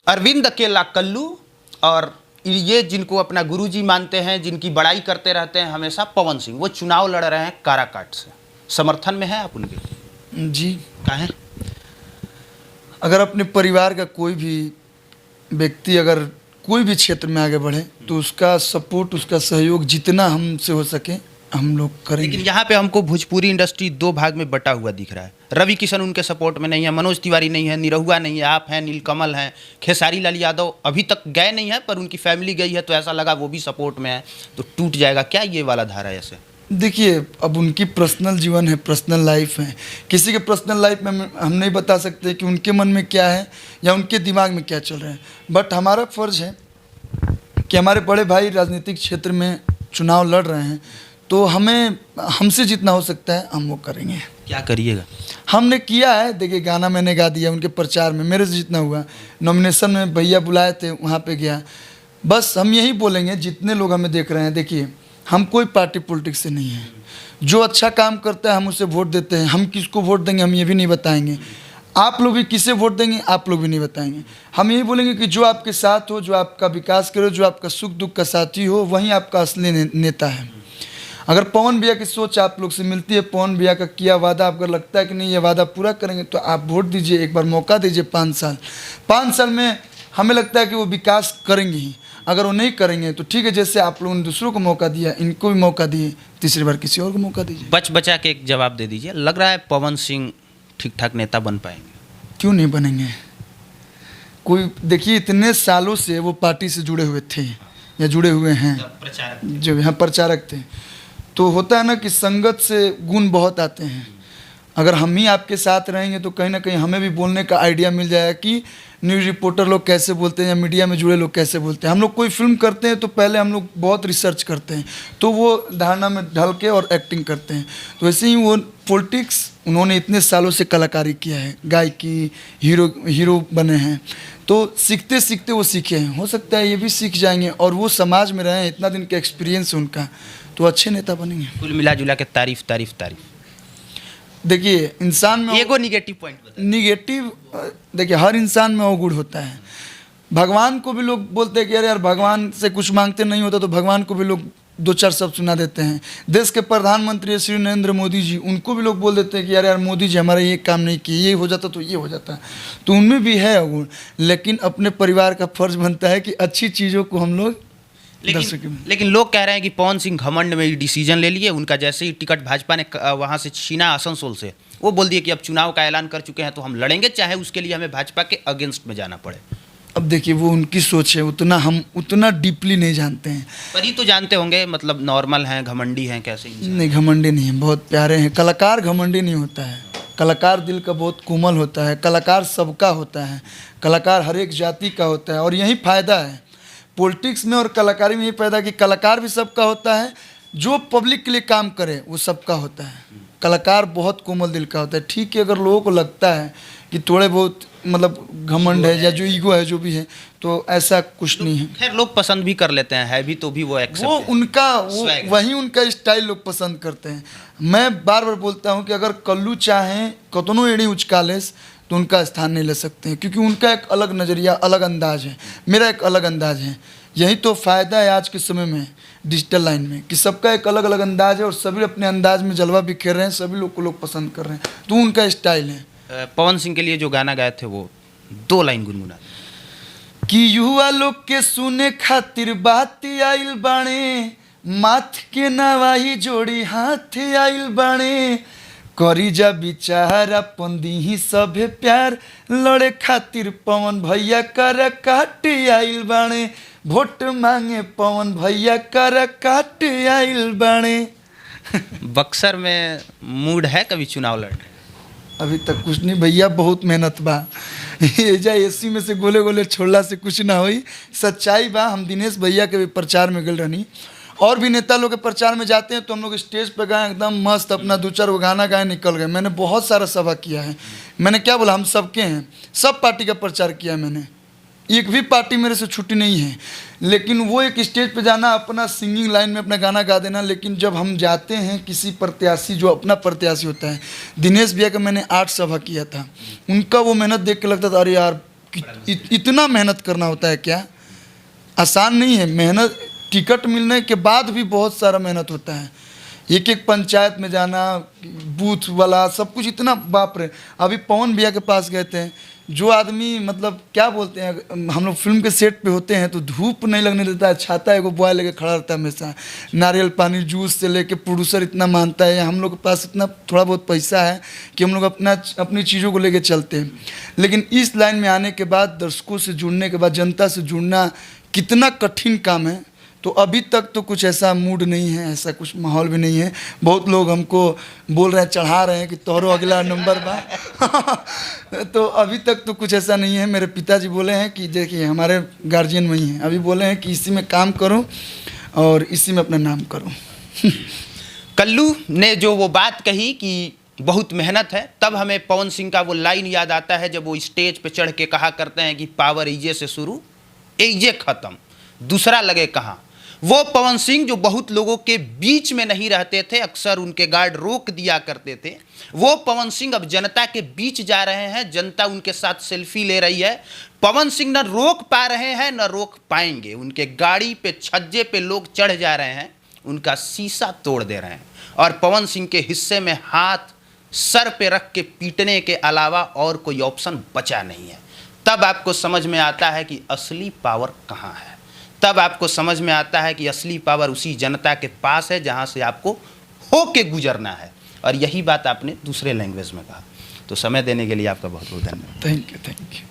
अरविंद अकेला कल्लू, और ये जिनको अपना गुरुजी मानते हैं, जिनकी बड़ाई करते रहते हैं हमेशा, पवन सिंह, वो चुनाव लड़ रहे हैं काराकाट से। समर्थन में है आप उनके? जी। काहे? अगर अपने परिवार का कोई भी व्यक्ति अगर कोई भी क्षेत्र में आगे बढ़े तो उसका सपोर्ट, उसका सहयोग जितना हमसे हो सके हम लोग करेंगे। लेकिन यहाँ पे हमको भोजपुरी इंडस्ट्री दो भाग में बटा हुआ दिख रहा है। रवि किशन उनके सपोर्ट में नहीं है, मनोज तिवारी नहीं है, निरहुआ नहीं है, आप हैं, नीलकमल हैं, खेसारी लाल यादव अभी तक गए नहीं है, पर उनकी फैमिली गई है तो ऐसा लगा वो भी सपोर्ट में है, तो टूट जाएगा क्या ये वाला धारा? ऐसे देखिए, अब उनकी पर्सनल जीवन है, पर्सनल लाइफ है, किसी के पर्सनल लाइफ में हम नहीं बता सकते कि उनके मन में क्या है या उनके दिमाग में क्या चल रहा है। बट हमारा फ़र्ज़ है कि हमारे बड़े भाई राजनीतिक क्षेत्र में चुनाव लड़ रहे हैं, तो हमें हमसे जितना हो सकता है हम वो करेंगे। क्या करिएगा? हमने किया है, देखिए गाना मैंने गा दिया उनके प्रचार में, मेरे से जितना हुआ। नॉमिनेशन में भैया बुलाए थे, वहाँ पे गया। बस हम यही बोलेंगे, जितने लोग हमें देख रहे हैं, देखिए हम कोई पार्टी पॉलिटिक्स से नहीं है। जो अच्छा काम करता है हम उसे वोट देते हैं। हम किसको वोट देंगे हम ये भी नहीं बताएंगे। आप लोग भी किसे वोट देंगे आप लोग भी नहीं बताएंगे। हम यही बोलेंगे कि जो आपके साथ हो, जो आपका विकास करे, जो आपका सुख दुख का साथी हो, वहीं आपका असली नेता है। अगर पवन भैया की सोच आप लोग से मिलती है, पवन भैया का किया वादा आपको लगता है कि नहीं ये वादा पूरा करेंगे, तो आप वोट दीजिए, एक बार मौका दीजिए। 5 साल में हमें लगता है कि वो विकास करेंगे ही। अगर वो नहीं करेंगे तो ठीक है, जैसे आप लोगों ने दूसरों को मौका दिया, इनको भी मौका दिए, तीसरी बार किसी और को मौका दीजिए। बचा के एक जवाब दे दीजिए, लग रहा है पवन सिंह ठीक ठाक नेता बन पाएंगे? क्यों नहीं बनेंगे? कोई देखिए, इतने सालों से वो पार्टी से जुड़े हुए थे या जुड़े हुए हैं, जो यहाँ प्रचारक थे। तो होता है ना कि संगत से गुण बहुत आते हैं। अगर हम ही आपके साथ रहेंगे तो कहीं ना कहीं हमें भी बोलने का आइडिया मिल जाएगा कि न्यूज़ रिपोर्टर लोग कैसे बोलते हैं या मीडिया में जुड़े लोग कैसे बोलते हैं। हम लोग कोई फिल्म करते हैं तो पहले हम लोग बहुत रिसर्च करते हैं, तो वो धारणा में ढल के और एक्टिंग करते हैं। तो वैसे ही वो पॉलिटिक्स, उन्होंने इतने सालों से कलाकारी किया है, गायकी, हीरो बने हैं, तो सीखते सीखते वो सीखे हैं। हो सकता है ये भी सीख जाएंगे और वो समाज में रहे हैं, इतना दिन का एक्सपीरियंस है उनका, तो अच्छे नेता बनेंगे। कुल मिला जुला के तारीफ। देखिए, इंसान में एगो निगेटिव पॉइंट निगेटिव, देखिए हर इंसान में अवगुण होता है। भगवान को भी लोग बोलते हैं कि अरे यार भगवान से कुछ मांगते नहीं होता, तो भगवान को भी लोग 2-4 शब्द सुना देते हैं। देश के प्रधानमंत्री श्री नरेंद्र मोदी जी, उनको भी लोग बोल देते हैं कि यार मोदी जी हमारा ये काम नहीं किए, ये हो जाता तो ये हो जाता। तो उनमें भी है अवगुण, लेकिन अपने परिवार का फर्ज बनता है कि अच्छी चीज़ों को हम लोग। लेकिन लोग कह रहे हैं कि पवन सिंह घमंड में डिसीजन ले लिए। उनका जैसे ही टिकट भाजपा ने वहाँ से छीना आसनसोल से, वो बोल दिए कि अब चुनाव का ऐलान कर चुके हैं तो हम लड़ेंगे, चाहे उसके लिए हमें भाजपा के अगेंस्ट में जाना पड़े। अब देखिए, वो उनकी सोच है, हम उतना डीपली नहीं जानते हैं। पर ही तो जानते होंगे, मतलब नॉर्मल हैं, घमंडी हैं, कैसे? नहीं, घमंडी नहीं है, बहुत प्यारे हैं। कलाकार घमंडी नहीं होता है, कलाकार दिल का बहुत कोमल होता है। कलाकार सबका होता है, कलाकार हर एक जाति का होता है, और यही फ़ायदा है पॉलिटिक्स में और कलाकारी में। यही फायदा कि कलाकार भी सबका होता है, जो पब्लिक के लिए काम करे वो सबका होता है। कलाकार बहुत कोमल दिल का होता है। ठीक है, अगर लोगों को लगता है कि थोड़े बहुत मतलब घमंड है या जो ईगो है जो भी है, तो ऐसा कुछ नहीं है। खैर, लोग पसंद भी कर लेते हैं, है भी तो भी वो एक्सेप्ट, वो उनका वही उनका स्टाइल लोग पसंद करते हैं। मैं बार बार बोलता हूँ कि अगर कल्लू चाहें कतनो एड़ी उचकालेस तो उनका स्थान नहीं ले सकते हैं, क्योंकि उनका एक अलग नज़रिया, अलग अंदाज है, मेरा एक अलग अंदाज है। यही तो फ़ायदा है आज के समय में डिजिटल लाइन में, कि सबका एक अलग अलग अंदाज है और सभी अपने अंदाज में जलवा बिखेर रहे हैं, सभी लोग को लोग पसंद कर रहे हैं, तो उनका स्टाइल है। पवन सिंह के लिए जो गाना गाए थे वो 2 लाइन गुनगुना कि युवा लोग के सुने खातिर बात आइल बाणे, माथ के नवाही जोड़ी हाथ आइल बाणे, करी जा विचार अपन दीही सभे प्यार, लड़े खातिर पवन भैया कर काट आइल बाणे, वोट मांगे पवन भैया कर काट आइल बाणे। बक्सर में मूड है कभी चुनाव लड़ने? अभी तक कुछ नहीं भैया, बहुत मेहनत बा। एजा एसी में से गोले गोले छोड़ला से कुछ ना होई, सच्चाई बा। हम दिनेश भैया के भी प्रचार में गल रहनी, और भी नेता लोग के प्रचार में जाते हैं तो हम लोग स्टेज पे गए, एकदम मस्त अपना 2-4 गाना गाए निकल गए। मैंने बहुत सारा सभा किया है। मैंने क्या बोला, हम सबके हैं, सब पार्टी का प्रचार किया है मैंने, एक भी पार्टी मेरे से छुट्टी नहीं है। लेकिन वो एक स्टेज पे जाना, अपना सिंगिंग लाइन में अपना गाना गा देना। लेकिन जब हम जाते हैं किसी प्रत्याशी, जो अपना प्रत्याशी होता है, दिनेश भैया का मैंने 8 सभा किया था, उनका वो मेहनत देख के लगता था अरे यार इतना मेहनत करना होता है क्या? आसान नहीं है। मेहनत, टिकट मिलने के बाद भी बहुत सारा मेहनत होता है। एक एक पंचायत में जाना, बूथ वाला सब कुछ, इतना बाप रे। अभी पवन भैया के पास गए थे, जो आदमी मतलब क्या बोलते हैं, हम लोग फिल्म के सेट पे होते हैं तो धूप नहीं लगने देता है, छाता एगो बॉय लेके खड़ा रहता है हमेशा, नारियल पानी जूस से लेके प्रोड्यूसर इतना मानता है। हम लोग के पास इतना थोड़ा बहुत पैसा है कि हम लोग अपनी चीज़ों को लेके चलते हैं। लेकिन इस लाइन में आने के बाद, दर्शकों से जुड़ने के बाद, जनता से जुड़ना कितना कठिन काम है। तो अभी तक तो कुछ ऐसा मूड नहीं है, ऐसा कुछ माहौल भी नहीं है। बहुत लोग हमको बोल रहे हैं, चढ़ा रहे हैं कि तोहरो अगला नंबर बा। तो अभी तक तो कुछ ऐसा नहीं है। मेरे पिताजी बोले हैं कि देखिए, हमारे गार्जियन वही हैं, अभी बोले हैं कि इसी में काम करो और इसी में अपना नाम करो। कल्लू ने जो वो बात कही कि बहुत मेहनत है, तब हमें पवन सिंह का वो लाइन याद आता है जब वो स्टेज पे चढ़ के कहा करते हैं कि पावर ईजे से शुरू, ईजे खत्म, दूसरा लगे कहाँ। वो पवन सिंह जो बहुत लोगों के बीच में नहीं रहते थे, अक्सर उनके गार्ड रोक दिया करते थे, वो पवन सिंह अब जनता के बीच जा रहे हैं, जनता उनके साथ सेल्फी ले रही है। पवन सिंह न रोक पा रहे हैं न रोक पाएंगे। उनके गाड़ी पे, छज्जे पे लोग चढ़ जा रहे हैं, उनका शीशा तोड़ दे रहे हैं, और पवन सिंह के हिस्से में हाथ सर पे रख के पीटने के अलावा और कोई ऑप्शन बचा नहीं है। तब आपको समझ में आता है कि असली पावर कहाँ है। तब आपको समझ में आता है कि असली पावर उसी जनता के पास है जहाँ से आपको होके गुजरना है। और यही बात आपने दूसरे लैंग्वेज में कहा। तो समय देने के लिए आपका बहुत बहुत धन्यवाद। Thank you.